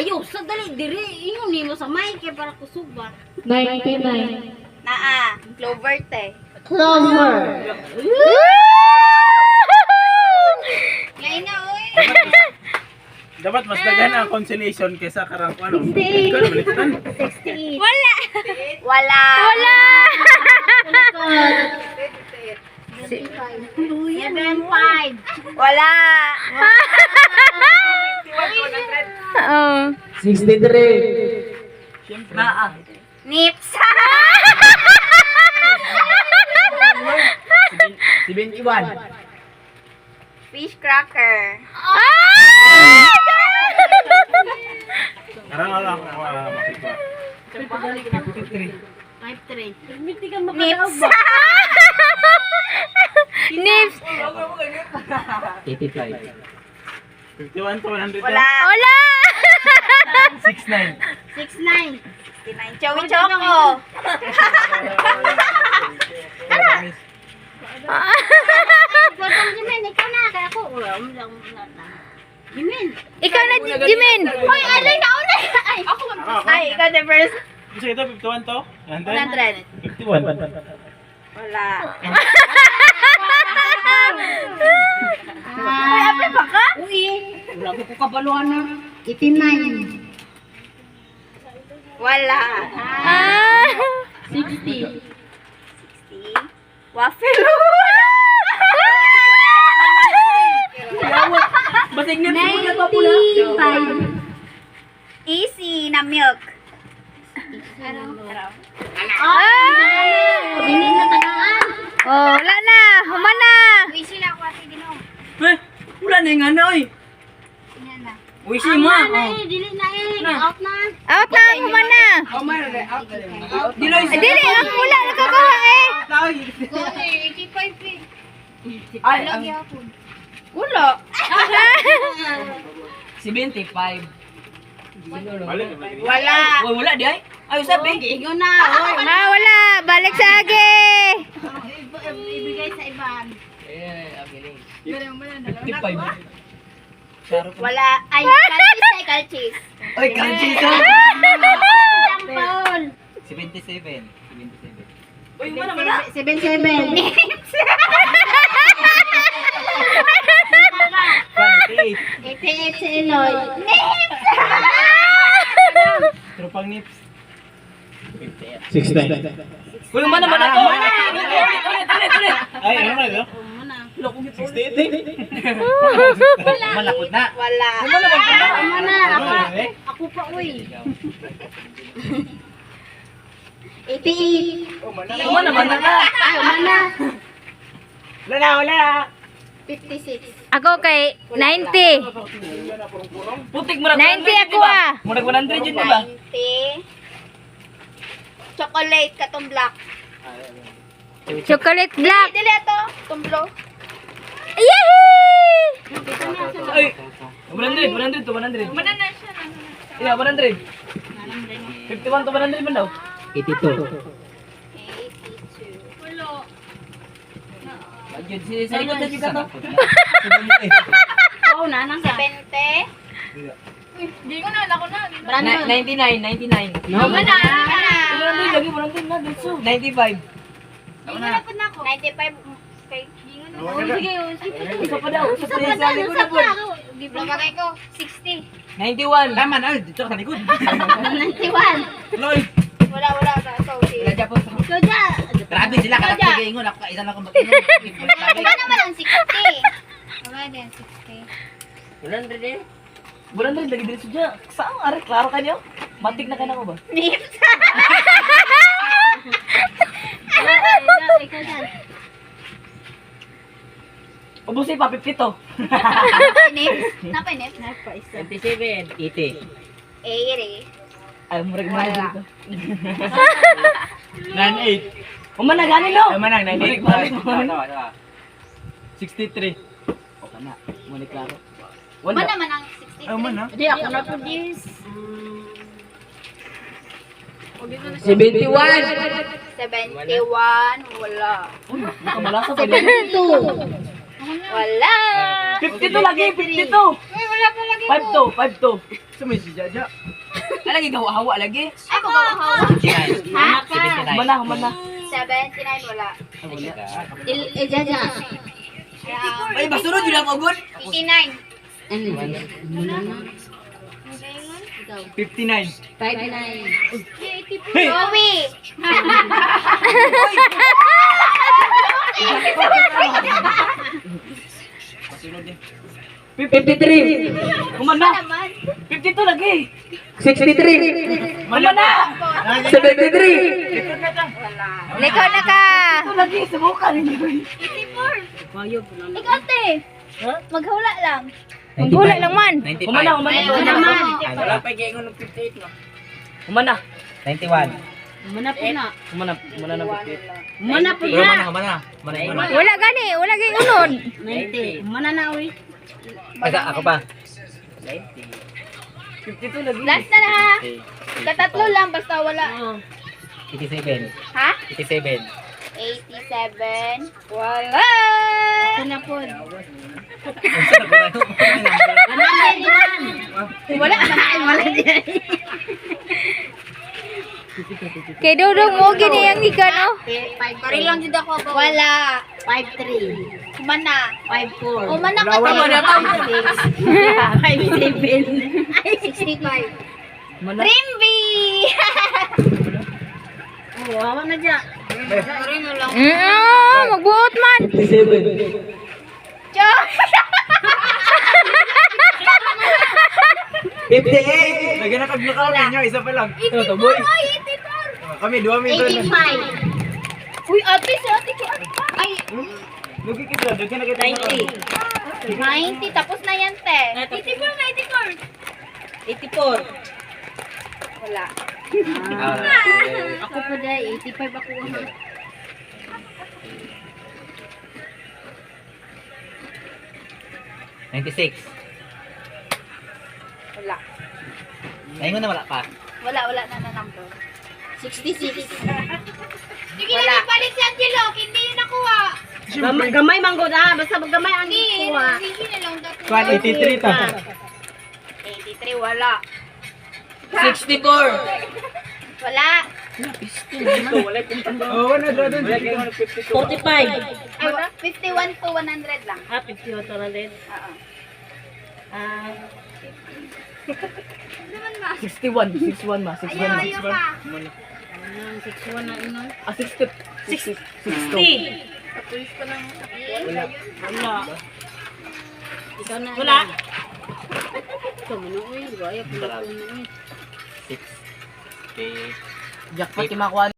Ayo, sa dali diri. Ingon nimo sa mic kay para kusuban. 99. Naa, Clover te. Clover. Lain na oy. Dapat mas daghan ang consolation kaysa karang ano. 68. Ikaw na balikan. 68. Wala. Wala. Wala. 75. Wala. Oh. 63. Naa. Nips. 71. Fish cracker. Karang ala ako makikita. 53. 53. Nips. Nips. 85. 51 to 100. Wala. Wala. 69. 69. 69. Chowi Choco. Batang Jimin, ikaw na kaya ako. Wala mo lang Jimin. Ikaw na, Jimin. Hoy, alay na ulay. Ay, ako Ay, ikaw the first. Gusto ito 51 to? 100. 51. Wala. Ay, apre pa ka? Uy. Wala ko kabaluhan na. 89. Wala. 60. 60. Waffle. Basig na pula. 95. Easy na milk. Dili na tagaan. Oh, wala na. Humana. Uy, sila ko ati Ginoo. Eh, wala na yung ano eh. Ina na. Uy, si ma. Dili na out na. Out na, humana. Dilo yung Dili, ang wala nagkakawa eh. Ko 85 eh. Ay, Lagi ako. Wala. 75. Balik. Wala. Uy, wala di ay. Ay, sabi. Igo na. Oy. Wala. Balik sa agi. Ibigay sa iban. Eh, abiling. 55. Wala. Ay, kalchis ay kalchis. Uy, kanji sa. Paul. 77. 77. Uy, 77. 48. 88 si Eloy. Tropang nips. 69. Uy, mana mana ako. Ulit. Ay, ano na ito? Muna. 68. Malapot na. Wala. Muna. Ako pa uy. 88. Mana mana na. Ay, mana. Wala. 56. Ako kay 90. Putik mo na. 90 ako ah. Murag 100 yun, di ba? 90. Chocolate katong black. Chocolate black. Dili ito. Tumblo. Yehey! Ay, 100 to 100. Manana siya. Yeah, 100. 51 to 100 man daw. 82. 82. Ayun, si likod na kita to. Oo na, nang sa. 70. Brandon. 99. Mama na. 100 lagi, 100 na. Dito. 95. Hindi na po na ako. 95. Okay. Oh, sige, oh, sige. Isa pa daw. Isa pa daw, isa pa. Lumagay ko. 60. 91. Tama na, dito ka likod. 91. Loy. Wala sa sauce. Wala dyan po. Ikaw dyan. Grabe sila ka Ikaw dyan. nagpagaingon. Ako kaisan ako mag-ingon. Iba naman ang 60. Wala din 60. 100 eh. 100 lagi dito siya. Saan? Are, klaro ka niyo? Matik na ka na ko ba? Nips. Ikaw dyan. Ubusin pa, 50 to. Nips. Napa nips? 27. 80. 80. Ay, murag na dito. 98. Umanagani no? Ay, manang, 98. Balik. 63. O ka na. Muna klaro. Ba Wala. naman ang 63? Ay, man ha? Hindi, ako na po this. 71. 71. Wala. Nakamalasa pa 72. Wala. 52 lagi, 52. Uy, wala pa lagi ko. 52. Sumay si Jaja. Lagi gawa-hawa lagi. Ako hawa. 79. Ha? 79. Humana. 79 wala. Jaja. Ay, basunod yun ako, good. 89. Ano? Ikaw. 59. 59. Joey. Sunod din. 53. Humana. Naman. 52 lagi. 63. Humana. 73. Ikaw na ka. Ito lagi, subukan. 84. Bayog na. Ikaw, te. Ha? Maghula lang. Maghula lang man. Humana. Wala pa kayo ng 58 no. Humana. 91. Mana po na. Humana na 58. Mana po na. Wala gani. Wala gani unod. 90. Mana na uy. Ako pa. 52 lagi. Last na na ha. Katatlo lang basta wala. 87. Ha? 87. 87. Wala. Ito na po. Wala. Wala din. Kay Dudong mo gini yang ika no? 5. Pari lang jud ako. Wala. 5-3. Mana? 5-4. O mana ka Gawa mo na tayo. 5-7. 65. Humana. Rimby! Oh, hawa na dyan. Magbuot man. 57. Chok! 58. Lagyan na kagnakaw ninyo, isa pa lang. Ito to boy. Ay, 84! Kami, 2 minutes. 85. Uy, ate, si ate ko. Ay, Lugi kita, lagyan na kita. 90. 90. Tapos na yan, te. 84 na, 84. 84. Wala. Ako po dahil 85 ako. Wala. Ngayon na wala pa. Wala na number. 66. Sige na, balik si Angelo. Hindi yun nakuha. Gamay manggod ah. Basta gamay ang Hindi, kuha. hindi na lang. 183 ta. 83, wala. 64. Wala. Oh, wala doon. 45. Ay, 51 to 100 lang. 51 to 100. Oo. Ah, Naman ma. 61. 61 ma. 61 ma. Ayaw pa. 61 na ino. 60. 60. Pulis ko lang sa Wala. Ikaw na. Wala. Ikaw mo na uy. Ayaw pala ko na uy. 6. Jackpot yung makuha